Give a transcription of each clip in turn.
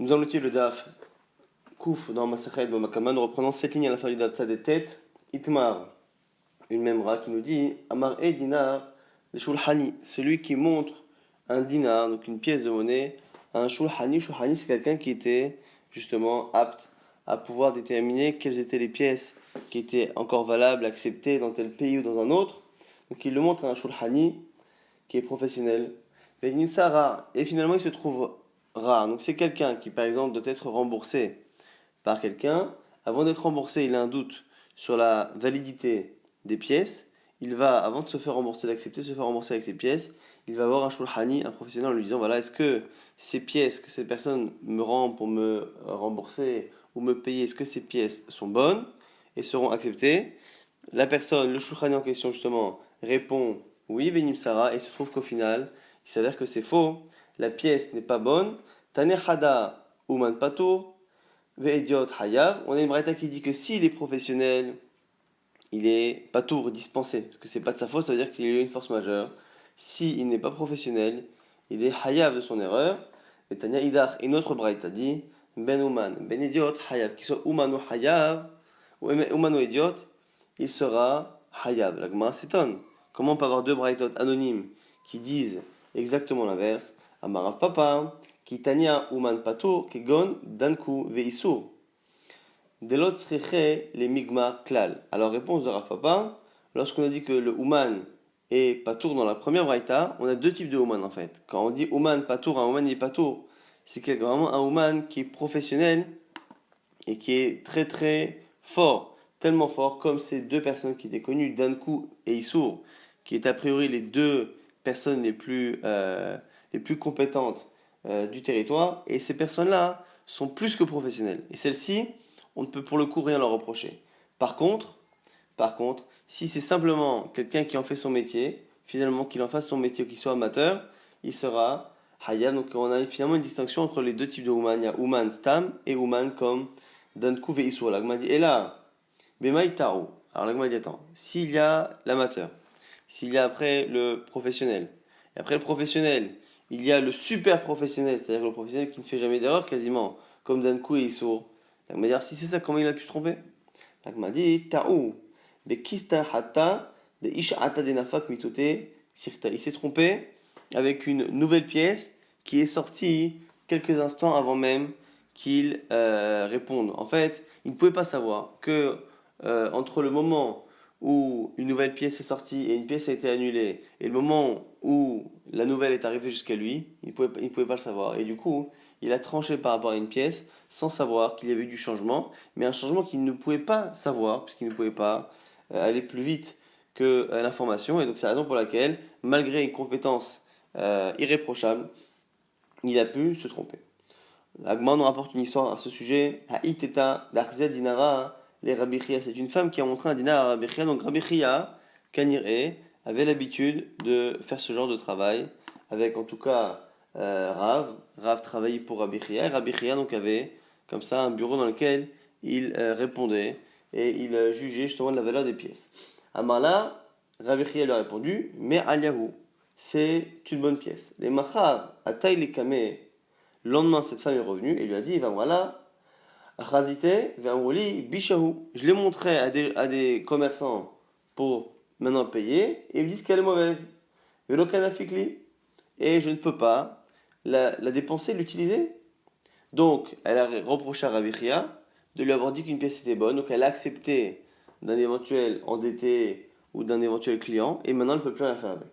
Nous allons étudier le Daf Kouf dans Masachet Bamakama. Nous reprenons cette ligne à la fin du Daf des têtes. Itmar, une memra qui nous dit Amar e dinar, le shulhani, celui qui montre un dinar, donc une pièce de monnaie, à un shulhani. Shulhani, c'est quelqu'un qui était justement apte à pouvoir déterminer quelles étaient les pièces qui étaient encore valables, acceptées dans tel pays ou dans un autre. Donc il le montre à un shulhani qui est professionnel. Et finalement, il se trouve rare. Donc, c'est quelqu'un qui, par exemple, doit être remboursé par quelqu'un. Avant d'être remboursé, il a un doute sur la validité des pièces. Il va, avant de se faire rembourser, d'accepter de se faire rembourser avec ses pièces, il va voir un shulhani, un professionnel, en lui disant voilà, est-ce que ces pièces que cette personne me rend pour me rembourser ou me payer, est-ce que ces pièces sont bonnes et seront acceptées? La personne, le shulchani en question justement, répond oui, Venim Sarah, et il se trouve qu'au final, il s'avère que c'est faux. La pièce n'est pas bonne. Taner Hada Uman Patour, Ve'idiot Hayav. On a une braïta qui dit que s'il est professionnel, il est Patour, dispensé. Parce que c'est pas de sa faute, ça veut dire qu'il a eu une force majeure. S'il n'est pas professionnel, il est Hayav de son erreur. Et Tania Idach, une autre braïta dit Ben Uman, Ben Idiot Hayav, qu'il soit Uman ou Hayav, ou Uman ou Idiot, il sera Hayab. La Gemara s'étonne. Comment on peut avoir deux braïtot anonymes qui disent exactement l'inverse? Amarav Papa, qui tania uman patur, kegon danku veisur. Delot sriche les migma klal. Alors, réponse de Rav Papa, lorsqu'on a dit que le uman est patour dans la première braïta, on a deux types de uman en fait. Quand on dit uman patour, un uman il est patour, c'est vraiment un uman qui est professionnel et qui est très très fort, tellement fort comme ces deux personnes qui étaient connues, Dankou et Issour, qui est a priori les deux personnes les plus compétentes du territoire, et ces personnes-là sont plus que professionnelles. Et celles-ci, on ne peut pour le coup rien leur reprocher. Par contre, si c'est simplement quelqu'un qui en fait son métier, finalement qu'il en fasse son métier ou qu'il soit amateur, il sera Hayab. Donc on a finalement une distinction entre les deux types de Ouman. Il y a Ouman Stam et Ouman comme Dankou et Issour. L'agma dit, et là, Bemaï Tarou. Alors l'agma dit, attends, s'il y a l'amateur, s'il y a après le professionnel, et après le professionnel, il y a le super professionnel, c'est-à-dire le professionnel qui ne fait jamais d'erreur quasiment, comme Dankou et Issour. L'agma dit, si c'est ça, comment il a pu se tromper? L'agma dit, Ta'ou. Bekista Hatta, de Ish'ata Denafak Mitote Sirta. Il s'est trompé avec une nouvelle pièce qui est sortie quelques instants avant même qu'il réponde. En fait, il ne pouvait pas savoir que entre le moment où une nouvelle pièce est sortie et une pièce a été annulée, et le moment où la nouvelle est arrivée jusqu'à lui, il ne pouvait pas le savoir. Et du coup, il a tranché par rapport à une pièce sans savoir qu'il y avait eu du changement, mais un changement qu'il ne pouvait pas savoir, puisqu'il ne pouvait pas aller plus vite que l'information. Et donc c'est la raison pour laquelle, malgré une compétence irréprochable, il a pu se tromper. Agma nous rapporte une histoire à ce sujet. Haïteta d'Arzed Dinara, les Rabbi Chia. C'est une femme qui a montré un dinar à Rabbi Chia. Donc Rabbi Chia, Kaniré, avait l'habitude de faire ce genre de travail, avec en tout cas Rav. Rav travaillait pour Rabbi Chia. Et Rabbi Chia donc avait comme ça un bureau dans lequel il répondait et il jugeait justement de la valeur des pièces. Amala, Rabbi Chia lui a répondu, mais Aliyahu, c'est une bonne pièce. Les Machar, Ataï les Kameh. Le lendemain, cette femme est revenue et lui a dit va voilà, Chazite, Vamrouli, Bishahu. Je l'ai montré à des commerçants pour maintenant payer et ils me disent qu'elle est mauvaise. Velokanafikli. Et je ne peux pas la dépenser, l'utiliser. Donc, elle a reproché à Rabbi Chia de lui avoir dit qu'une pièce était bonne. Donc, elle a accepté d'un éventuel endetté ou d'un éventuel client et maintenant elle ne peut plus rien faire avec.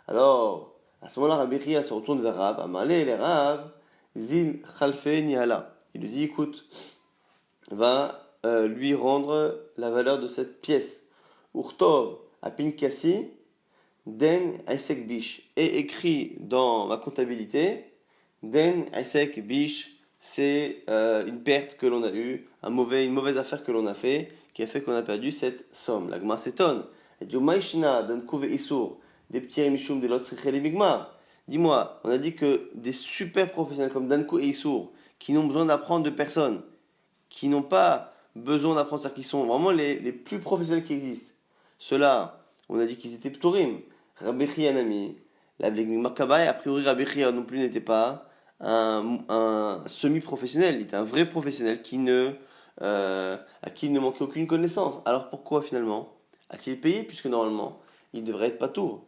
Alors, à ce moment-là, Rabbi Chia se retourne vers Rav. Amalé, les Rav. Zil Khalfe Nihala. Il lui dit écoute, va lui rendre la valeur de cette pièce. Urtov Apinkasi Den Aisek Bish. Et écrit dans ma comptabilité, Den Aisek Bish, c'est une perte que l'on a eue, une mauvaise affaire que l'on a fait, qui a fait qu'on a perdu cette somme. La Gma s'étonne. Et dit Maishna Dan Kouve Issour, des petits Mishum de l'autre Migma. Dis-moi, on a dit que des super professionnels comme Danko et Issour, qui n'ont besoin d'apprendre de personne, qui n'ont pas besoin d'apprendre, c'est-à-dire qui sont vraiment les plus professionnels qui existent, ceux-là, on a dit qu'ils étaient Ptorim. Rabbi Chia Nami, la Makabay, a priori Rabbi Chia non plus n'était pas un semi-professionnel, il était un vrai professionnel à qui il ne manquait aucune connaissance. Alors pourquoi finalement a-t-il payé puisque normalement il devrait être patour?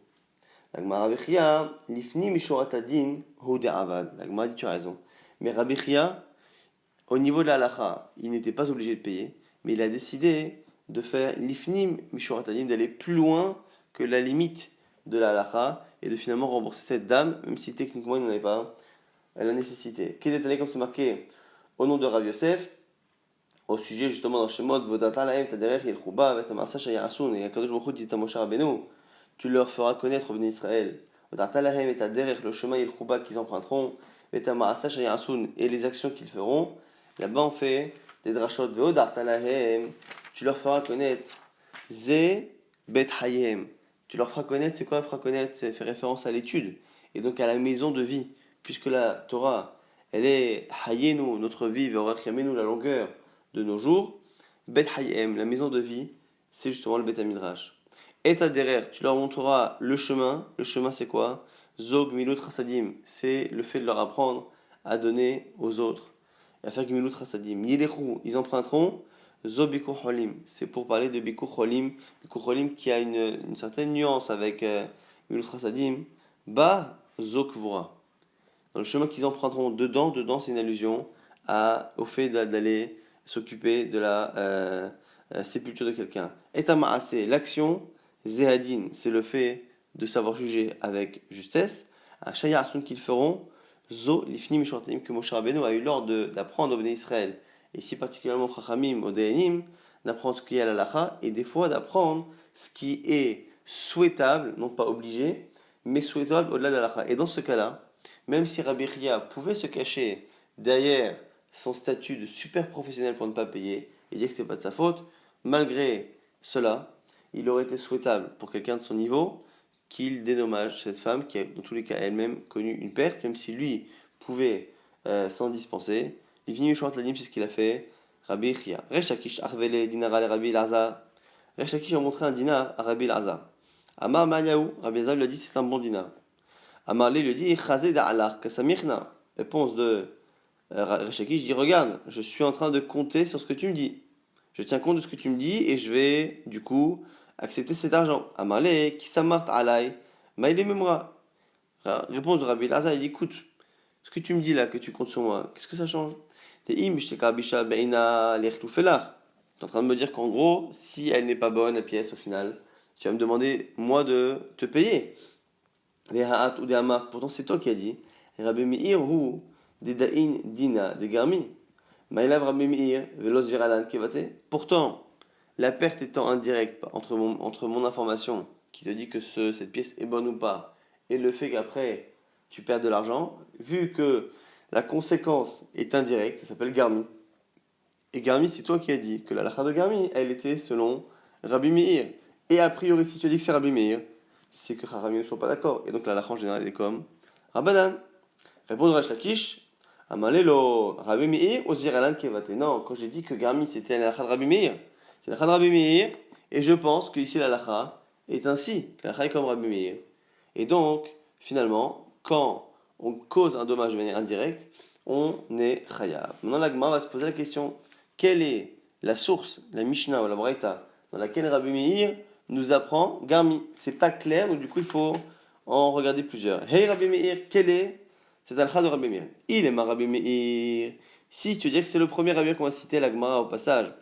La Gemara Bechia, Lifni Mishorat Adin, Hu De'avad. La Gemara dit tu as raison. Mais Rabbi Chia, au niveau de la halacha, il n'était pas obligé de payer, mais il a décidé de faire l'ifnim mishurat adin, d'aller plus loin que la limite de la halacha et de finalement rembourser cette dame, même si techniquement il n'en avait pas la nécessité. Qui est détaillé comme c'est marqué au nom de Rav Yosef, au sujet justement dans Shemot, Vodata lahem taderech yelchuba vetamasa shayarasun, et Akadosh Baruch Hu dit à Moshe Rabbeinu, tu leur feras connaître au Béni Israël, Vodata lahem et taderech, le chemin yelchuba qu'ils emprunteront, vetamasa shayarasun, et les actions qu'ils feront. Là-bas, on fait des drachot ve'odarta lahem. Tu leur feras connaître ze bet hayem. Tu leur feras connaître, c'est quoi feras connaître? C'est fait référence à l'étude et donc à la maison de vie, puisque la Torah, elle est hayenu, notre vie, ve'orach yamenu, la longueur de nos jours. Bet hayem, la maison de vie, c'est justement le bet midrash. Et derrière, tu leur montreras le chemin. Le chemin, c'est quoi? Zog milut chasadim, c'est le fait de leur apprendre à donner aux autres et à faire Gimilut Chasadim. Yilechou, ils emprunteront. Zo Bikur Cholim, c'est pour parler de Bikur Cholim. Bikur Cholim qui a une certaine nuance avec Gimilut Chasadim. Ba Zo Kvura. Dans le chemin qu'ils emprunteront dedans c'est une allusion au fait d'aller s'occuper de la sépulture de quelqu'un. Et Maase, l'action, Zehadin, c'est le fait de savoir juger avec justesse. À Shaya Asun qu'ils feront. Zo lifnim mishortanim, que Moshe Rabbeinu a eu l'ordre d'apprendre au Béné Israël, et ici particulièrement Chachamim, au Dayanim, d'apprendre ce qui est à l'alacha, et des fois d'apprendre ce qui est souhaitable, non pas obligé, mais souhaitable au-delà de l'alacha. Et dans ce cas-là, même si Rabbi Chia pouvait se cacher derrière son statut de super professionnel pour ne pas payer, et dire que ce n'est pas de sa faute, malgré cela, il aurait été souhaitable pour quelqu'un de son niveau qu'il dédommage cette femme qui a dans tous les cas elle-même connu une perte, même si lui pouvait s'en dispenser. Il finit Yeshua Tladim, c'est ce qu'il a fait. Rabbi Chia. Resh Lakish arvele dinar al Rabbi Lazar. Resh Lakish a montré un dinar à Rabbi Lazar. Amar Ma'yahu, Rabbi Lazar lui a dit c'est un bon dinar. Amar lui dit Chazé da'alar kasamichna. Réponse de Resh Lakish dit regarde, je suis en train de compter sur ce que tu me dis. Je tiens compte de ce que tu me dis et je vais du coup accepter cet argent. Amalé, qui s'amart alay, maïlé memra. Réponse de Rabbi Lazar, il dit écoute, ce que tu me dis là, que tu comptes sur moi, qu'est-ce que ça change? Tu es en train de me dire qu'en gros, si elle n'est pas bonne, la pièce au final, tu vas me demander moi de te payer. Pourtant c'est toi qui as dit. Rabbi Meir hu des da'in dina des garmi. Maïlav Rabbi Meir velos viralan kevate. Pourtant, la perte étant indirecte entre mon information qui te dit que cette pièce est bonne ou pas et le fait qu'après tu perds de l'argent, vu que la conséquence est indirecte, ça s'appelle Garmi. Et Garmi, c'est toi qui as dit que la lacha de Garmi, elle était selon Rabbi Meir. Et a priori, si tu as dit que c'est Rabbi Meir, c'est que Rabbi ne soit pas d'accord. Et donc la lacha en général, elle est comme Rabbanan. Répondre à Shlakish, Amalelo, Rabbi Meir, Osir Alan Kevate. Non, quand j'ai dit que Garmi c'était la lacha de Rabbi Meir, c'est la lacha de Rabbi Meir, et je pense que ici la lacha est ainsi. La lacha est comme Rabbi Meir. Et donc, finalement, quand on cause un dommage de manière indirecte, on est chayav. Maintenant, la Gemara va se poser la question, quelle est la source, la Mishnah ou la Braïta, dans laquelle Rabbi Meir nous apprend Garmi? C'est pas clair, donc du coup, il faut en regarder plusieurs. Hey Rabbi Meir, quel est cet alcha de Rabbi Meir? Il est ma Rabbi Meir. Si tu veux dire que c'est le premier Rabbi qu'on va citer, la Gemara au passage,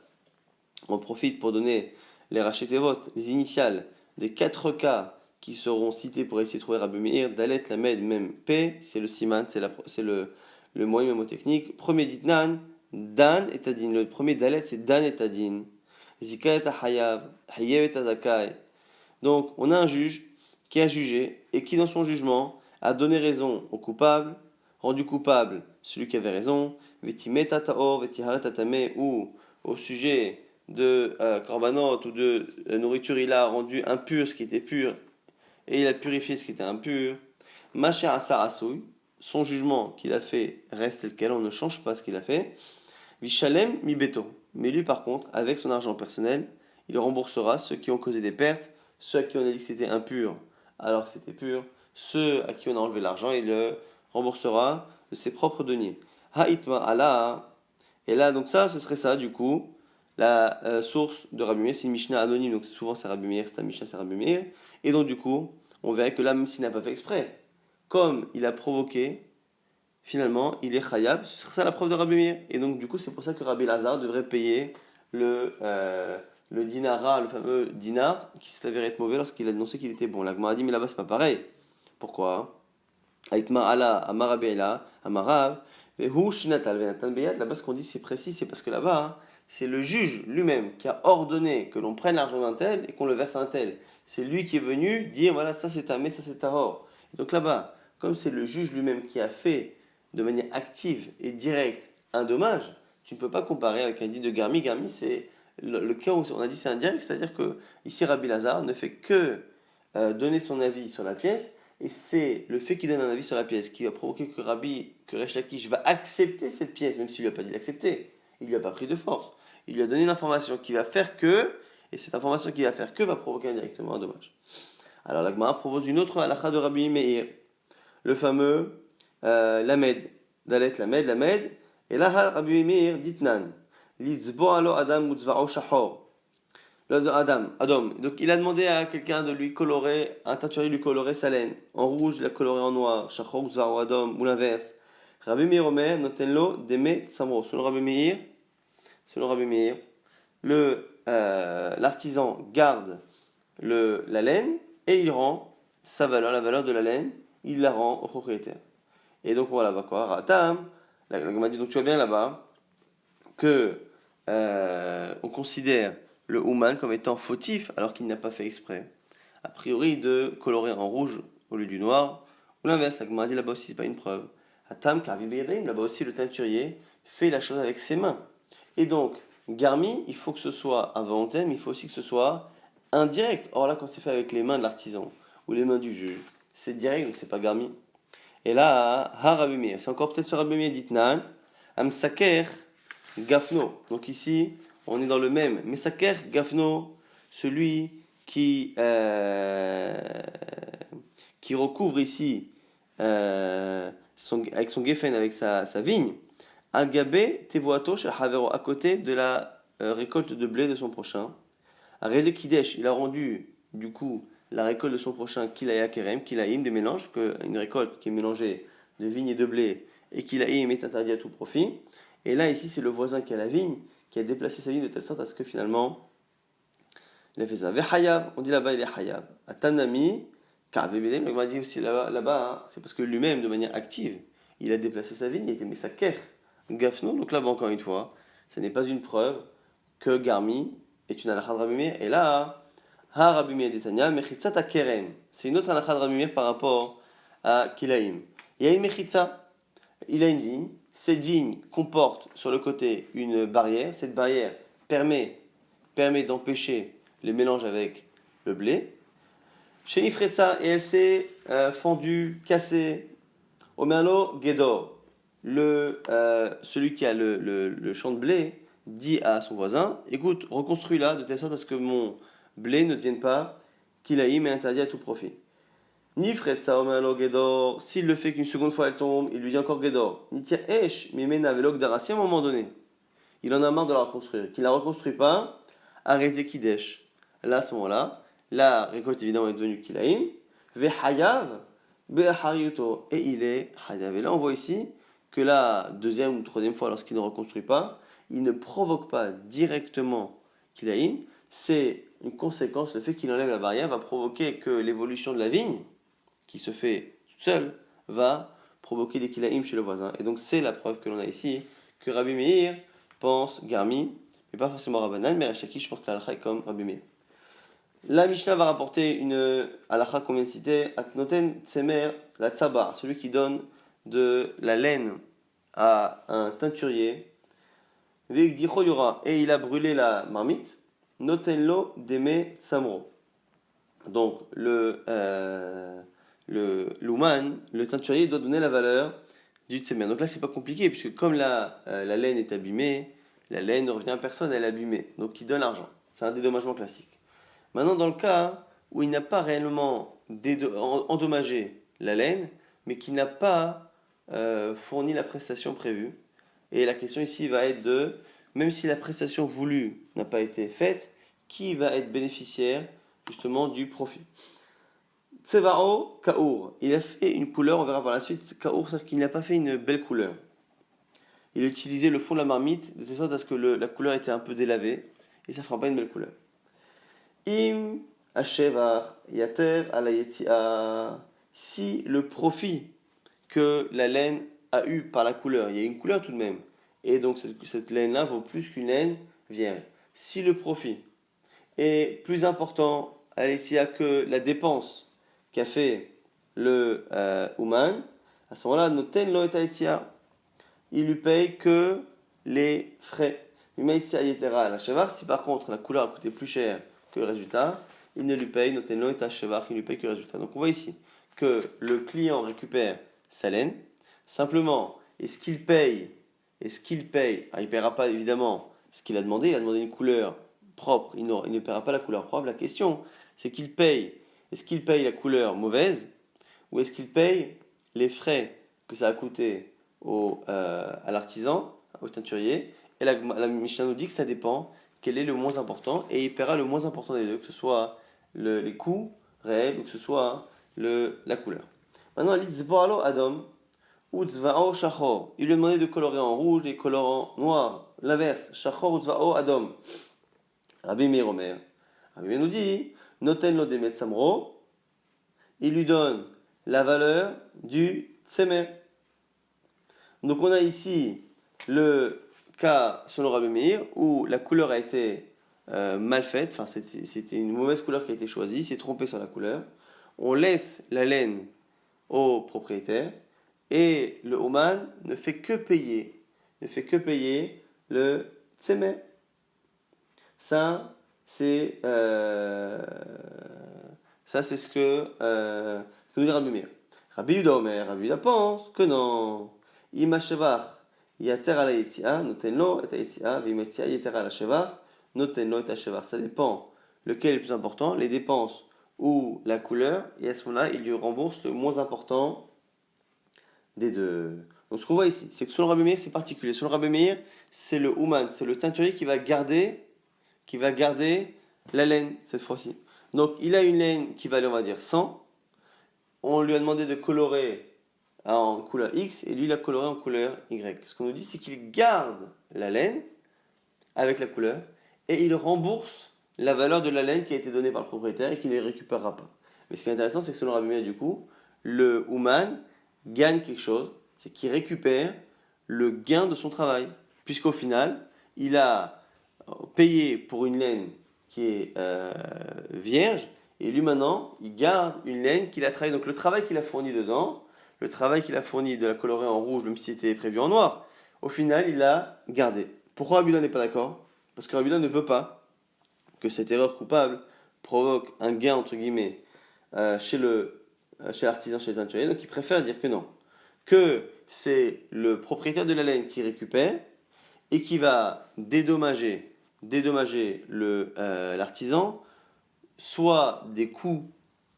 on profite pour donner les rachetevot, les initiales des 4 cas qui seront cités pour essayer de trouver Rabbi Meir. Dalet, Lamed, même P, c'est le siman, c'est le moyen mémotechnique. Premier ditnan, Dan et Tadin. Le premier Dalet, c'est Dan et Tadin. Zika et Hayav, Hayev et Zakai. Donc, on a un juge qui a jugé et qui, dans son jugement, a donné raison au coupable, rendu coupable celui qui avait raison, Vetimeta Taor, Vetiharet Tatame, ou au sujet de korbanot ou de nourriture, il a rendu impur ce qui était pur et il a purifié ce qui était impur. Masher Asa Asouy, son jugement qu'il a fait reste tel quel, on ne change pas ce qu'il a fait. Vishalem Mibeto, mais lui par contre, avec son argent personnel, il remboursera ceux qui ont causé des pertes, ceux à qui on a dit que c'était impur alors que c'était pur, ceux à qui on a enlevé l'argent, il le remboursera de ses propres deniers. Ha'itma Allah. Et là, donc ça, ce serait ça, du coup, la source de Rabbi Meir, c'est une Mishnah anonyme, donc souvent c'est Rabbi Meir, c'est un Mishnah, c'est Rabbi Meir. Et donc, du coup, on verrait que là, même s'il n'a pas fait exprès, comme il a provoqué, finalement, il est khayab, ce serait ça la preuve de Rabbi Meir. Et donc, du coup, c'est pour ça que Rabbi Lazare devrait payer le dinara, le fameux dinar, qui s'est avéré être mauvais lorsqu'il a annoncé qu'il était bon. La Gemara a dit, mais là-bas, c'est pas pareil. Pourquoi? Aïtma ala, amarabeila, amarab, vehu shinatal venatan beyad. Là-bas, ce qu'on dit, c'est précis, c'est parce que là-bas, hein, c'est le juge lui-même qui a ordonné que l'on prenne l'argent d'un tel et qu'on le verse à un tel. C'est lui qui est venu dire, voilà, ça c'est ta mais, ça c'est ta or. Et donc là-bas, comme c'est le juge lui-même qui a fait de manière active et directe un dommage, tu ne peux pas comparer avec un dit de Garmi. Garmi, c'est le cas où on a dit c'est indirect, c'est-à-dire que ici Rabbi Lazare ne fait que donner son avis sur la pièce, et c'est le fait qu'il donne un avis sur la pièce qui va provoquer que Resh Lakish va accepter cette pièce, même s'il lui a pas dit l'accepter. Il lui a pas pris de force. Il lui a donné une information qui va faire que, et cette information qui va faire que va provoquer indirectement un dommage. Alors la Gemara propose une autre halakha de Rabbi Meir, le fameux Lamed, Dalet Lamed, et là Rabbi Meir dit Nan, Litzbo alo Adam mutzva'o shachor. Adam. Donc il a demandé à quelqu'un de lui colorer, un teinturier lui colorer sa laine. En rouge, il a coloré en noir. Shachor ou Adam, ou l'inverse. Rabbi Meir Omer, notenlo deme samro. Selon Rabbi Meir, l'artisan garde la laine et il rend sa valeur, la valeur de la laine, il la rend au propriétaire. Et donc voilà, va quoi? Ratam, la Gemara dit donc tu vois bien là-bas que on considère le Ouman comme étant fautif alors qu'il n'a pas fait exprès. A priori, de colorer en rouge au lieu du noir, ou l'inverse, la Gemara dit là-bas aussi, c'est pas une preuve. Atam Karvi Beyadim, là-bas aussi le teinturier fait la chose avec ses mains. Et donc, Garmi, il faut que ce soit involontaire, mais il faut aussi que ce soit indirect. Or là, quand c'est fait avec les mains de l'artisan ou les mains du juge, c'est direct, donc c'est pas Garmi. Et là, Harabimir, c'est encore peut-être sur Rabimir dit Nan, Amsaker Gafno. Donc ici, on est dans le même. Mesaker Gafno, celui qui recouvre ici avec son geffen, avec sa vigne, Al-Gabé Tevoato Havero, à côté de la récolte de blé de son prochain. À Rezekidesh, il a rendu du coup la récolte de son prochain Kilaya Kerem, Kilaïm, des mélanges, une récolte qui est mélangée de vigne et de blé, et Kilaïm est interdit à tout profit. Et là, ici, c'est le voisin qui a la vigne, qui a déplacé sa vigne de telle sorte à ce que finalement, il a fait ça. Vehayav, on dit là-bas, il est Hayav. À Tanami, Karbebedem, on m'a dit aussi là-bas, hein, c'est parce que lui-même, de manière active, il a déplacé sa vigne, il a mis sa ker, Gafno. Donc là-bas, encore une fois, ce n'est pas une preuve que Garmi est une halakha de Rabbi Meir. Et là, Ha Rabbi Meir d'Etania, Mechitzat Kerem. C'est une autre halakha de Rabbi Meir par rapport à Kilaïm. Il y a une Mechitza, il a une vigne. Cette vigne comporte sur le côté une barrière. Cette barrière permet d'empêcher les mélanges avec le blé. Chez Ifretza, et elle s'est fendue, cassée. Omerlo Gedor, celui qui a le champ de blé, dit à son voisin, écoute, reconstruis-la de telle sorte à ce que mon blé ne devienne pas kilaïm et interdit à tout profit. Nifretza Omerlo Gedor, s'il le fait qu'une seconde fois elle tombe, il lui dit encore Gedor. Nitia Esh, Mimena Velok Darasi, à un moment donné, il en a marre de la reconstruire. Qu'il ne la reconstruit pas, Areze Kidesh. Là, à ce moment-là, la récolte évidemment est devenue kilaïm. Vehayav, Be'achariyuto, et il est hayav. Et là, on voit ici que la deuxième ou troisième fois, lorsqu'il ne reconstruit pas, il ne provoque pas directement kilaïm. C'est une conséquence, le fait qu'il enlève la barrière va provoquer que l'évolution de la vigne, qui se fait toute seule, va provoquer des kilaïm chez le voisin. Et donc, c'est la preuve que l'on a ici, que Rabbi Meir pense Garmi, mais pas forcément Rabbanan, mais Rachaki, je pense que la halakha est comme Rabbi Meir. La Mishnah va rapporter une halakha qu'on vient de citer, Atnoten Tsemer, la Tsabar, celui qui donne de la laine à un teinturier, Veikdicho Yora, et il a brûlé la marmite, Notenlo Deme Samro. Donc, l'Ouman, le teinturier, doit donner la valeur du Tsemer. Donc là, c'est pas compliqué, puisque comme la laine est abîmée, la laine ne revient à personne, elle est abîmée. Donc, il donne l'argent. C'est un dédommagement classique. Maintenant, dans le cas où il n'a pas réellement endommagé la laine, mais qui n'a pas fournit la prestation prévue. Et la question ici va être de, même si la prestation voulue n'a pas été faite, qui va être bénéficiaire justement du profit. Tsevao Kaour, il a fait une couleur, on verra par la suite. Kaour, c'est-à-dire qu'il n'a pas fait une belle couleur. Il a utilisé le fond de la marmite de telle sorte à ce que la couleur était un peu délavée et ça ne fera pas une belle couleur. Im Ashevar Yater Alayetia. Si le profit que la laine a eu par la couleur, il y a une couleur tout de même, et donc cette laine-là vaut plus qu'une laine vierge. Si le profit est plus important Alayetia que la dépense qu'a fait le Ouman, à ce moment-là, Noten Lo Etayetia, il lui paye que les frais. Si par contre la couleur a coûté plus cher que le résultat, il ne lui paye, notenlo et il lui paye que le résultat. Donc on voit ici que le client récupère sa laine. Simplement, est-ce qu'il paye il ne paiera pas évidemment ce qu'il a demandé une couleur propre, il ne paiera pas la couleur propre. La question, c'est est-ce qu'il paye la couleur mauvaise ou est-ce qu'il paye les frais que ça a coûté à l'artisan, au teinturier. Et la Mishnah nous dit que ça dépend quel est le moins important et il paiera le moins important des deux, que ce soit les coûts réels ou que ce soit la couleur. Maintenant, l'Itzva'alo Adam ou Tzva'o Shachor. Il lui a demandé de colorer en rouge et colorant en noir. L'inverse, Shachor ou Tzva'o Adam. Rabbi Meir Omer. Rabbi Meir nous dit Noten lo demet samro. Il lui donne la valeur du tsemer. Donc on a ici le cas selon Rabbi Meir où la couleur a été mal faite, enfin c'était une mauvaise couleur qui a été choisie, c'est trompé sur la couleur. On laisse la laine au propriétaire et le Oman ne fait que payer le tsemer. Ça c'est ce que nous dit Rabbi Meir. Rabbi Yuda Omer, Rabbi Yuda pense que non. אם השבח יתר על היציאה, נותן לו את היציאה, ואם היציאה יתר על השבח, נותן לו את השבח. Ça dépend lequel est le plus important, les dépenses ou la couleur, et à ce moment-là, il lui rembourse le moins important des deux. Donc ce qu'on voit ici, c'est que selon Rabbi Meir, c'est particulier. Selon Rabbi Meir, c'est le Ouman, c'est le teinturier qui va garder la laine cette fois-ci. Donc il a une laine qui valait, on va dire, 100. On lui a demandé de colorer en couleur X et lui il a coloré en couleur Y. Ce qu'on nous dit, c'est qu'il garde la laine avec la couleur et il rembourse la valeur de la laine qui a été donnée par le propriétaire et qu'il ne récupérera pas. Mais ce qui est intéressant, c'est que selon Rabbi Meir, du coup, le Ouman gagne quelque chose, c'est qu'il récupère le gain de son travail, puisqu'au final, il a payé pour une laine qui est vierge et lui maintenant, il garde une laine qu'il a travaillée. Donc le travail qu'il a fourni dedans, le travail qu'il a fourni de la colorer en rouge, même si c'était prévu en noir, au final, il l'a gardé. Pourquoi Rabbi Yuda n'est pas d'accord? Parce que Rabbi Yuda ne veut pas que cette erreur coupable provoque un gain, entre guillemets, chez l'artisan, chez le teinturier. Donc il préfère dire que non. Que c'est le propriétaire de la laine qui récupère et qui va dédommager l'artisan, soit des coûts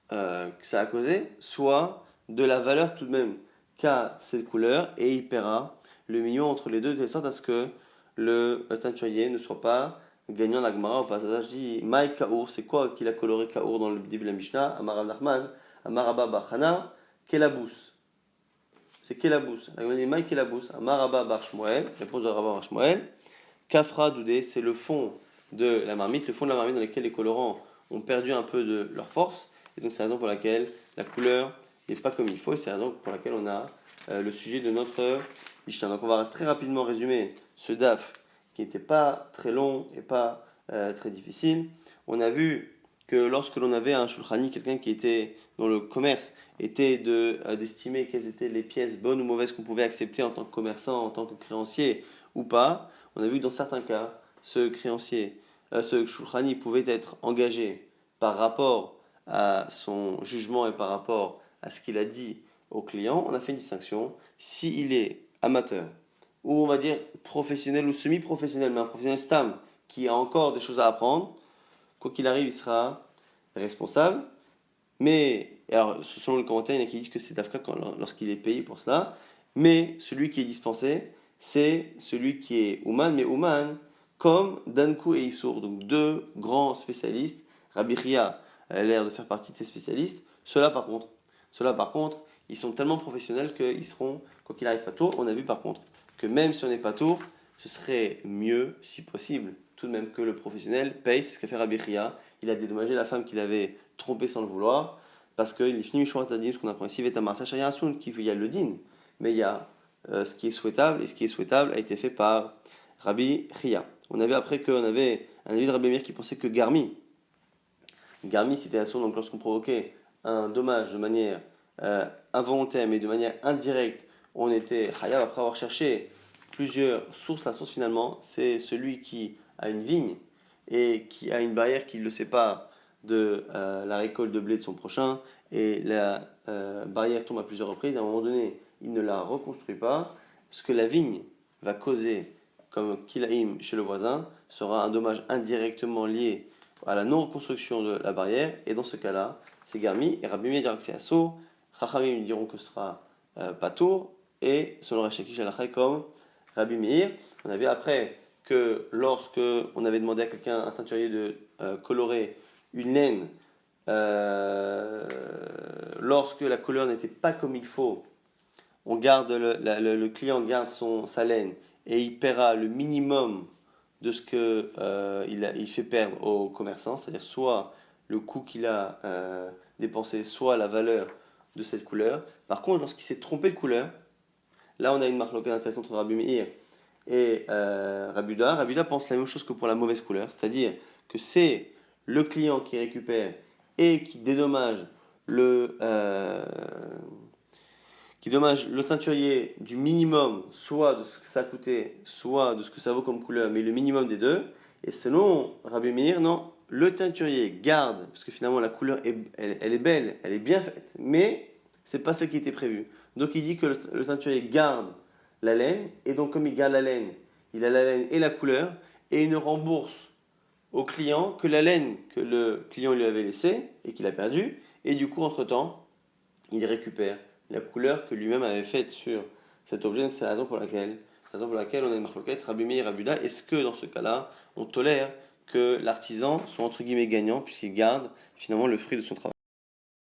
que ça a causé, soit de la valeur tout de même qu'a cette couleur, et il paiera le million entre les deux, de telle sorte à ce que le teinturier ne soit pas gagnant. La Gemara au passage dit Maï Kaour, c'est quoi qu'il a coloré Kaour dans le début de la Mishnah? Amar Nachman, Amar Abba Bachana, Kelabous. C'est Kelabous. La Gemara dit Maï Kelabous, Amar Abba Bar Shmuel, réponse de Rabba Bar Shmuel. Kafra Doudé, c'est le fond de la marmite, le fond de la marmite dans lequel les colorants ont perdu un peu de leur force. Et donc c'est la raison pour laquelle la couleur n'est pas comme il faut. Et c'est la raison pour laquelle on a le sujet de notre Mishnah. Donc on va très rapidement résumer ce DAF qui n'était pas très long et pas très difficile. On a vu que lorsque l'on avait un shulchani, quelqu'un qui était dont le commerce était d'estimer quelles étaient les pièces bonnes ou mauvaises qu'on pouvait accepter en tant que commerçant, en tant que créancier ou pas, on a vu que dans certains cas, ce shulchani pouvait être engagé par rapport à son jugement et par rapport à ce qu'il a dit au client. On a fait une distinction. S'il est amateur, ou on va dire professionnel ou semi-professionnel, mais un professionnel stam qui a encore des choses à apprendre, quoi qu'il arrive, il sera responsable. Mais, alors, selon le commentaire, il y en a qui disent que c'est Dafka lorsqu'il est payé pour cela. Mais celui qui est dispensé, c'est celui qui est Ouman, mais Ouman, comme Dankou et Issour, donc deux grands spécialistes. Rabbi Chia a l'air de faire partie de ces spécialistes. Ceux-là, par contre, ils sont tellement professionnels qu'ils seront, quoi qu'il arrive, pas tour. On a vu par contre que même si on n'est pas tour, ce serait mieux, si possible, tout de même que le professionnel paye. C'est ce qu'a fait Rabbi Chia. Il a dédommagé la femme qu'il avait trompée sans le vouloir, parce qu'il est fini Mishouat Adin, ce qu'on apprend ici, Vetamar Sacharia Asun, qu'il y a le din, mais il y a ce qui est souhaitable, et ce qui est souhaitable a été fait par Rabbi Chia. On avait après qu'on avait un avis de Rabbi Meir qui pensait que Garmi c'était Asun, donc lorsqu'on provoquait un dommage de manière involontaire, mais de manière indirecte, on était Hayab après avoir cherché plusieurs sources. La source finalement, c'est celui qui a une vigne et qui a une barrière qui le sépare de la récolte de blé de son prochain, et la barrière tombe à plusieurs reprises. À un moment donné, il ne la reconstruit pas. Ce que la vigne va causer comme kilaïm chez le voisin sera un dommage indirectement lié à la non-reconstruction de la barrière, et dans ce cas-là, c'est Garmi, et Rabbi Meir dira que c'est Asso, Chachamim diront que ce sera Patour, et selon Rachakish Alachai comme Rabbi Meir. On avait après que lorsque on avait demandé à quelqu'un, un teinturier, de colorer une laine, lorsque la couleur n'était pas comme il faut, on garde le client garde sa laine et il paiera le minimum de ce que il fait perdre au commerçant, c'est-à-dire soit le coût qu'il a dépensé, soit la valeur de cette couleur. Par contre, lorsqu'il s'est trompé de couleur, là on a une marque locale intéressante entre Rabbi Meir et Rabbi Yehuda. Rabbi Yehuda pense la même chose que pour la mauvaise couleur, c'est-à-dire que c'est le client qui récupère et qui dommage le teinturier du minimum, soit de ce que ça a coûté, soit de ce que ça vaut comme couleur, mais le minimum des deux. Et selon Rabbi Meir, non, le teinturier garde, parce que finalement la couleur elle est belle, elle est bien faite, mais c'est pas ce qui était prévu. Donc il dit que le teinturier garde la laine, et donc comme il garde la laine, il a la laine et la couleur, et il ne rembourse au client que la laine que le client lui avait laissée et qu'il a perdue, et du coup entre-temps, il récupère la couleur que lui-même avait faite sur cet objet. Donc c'est la raison pour laquelle on a une marloquette, Rabbi Meir et Rabbi Yehuda. Est-ce que dans ce cas-là, on tolère que l'artisan soit entre guillemets gagnant puisqu'il garde finalement le fruit de son travail?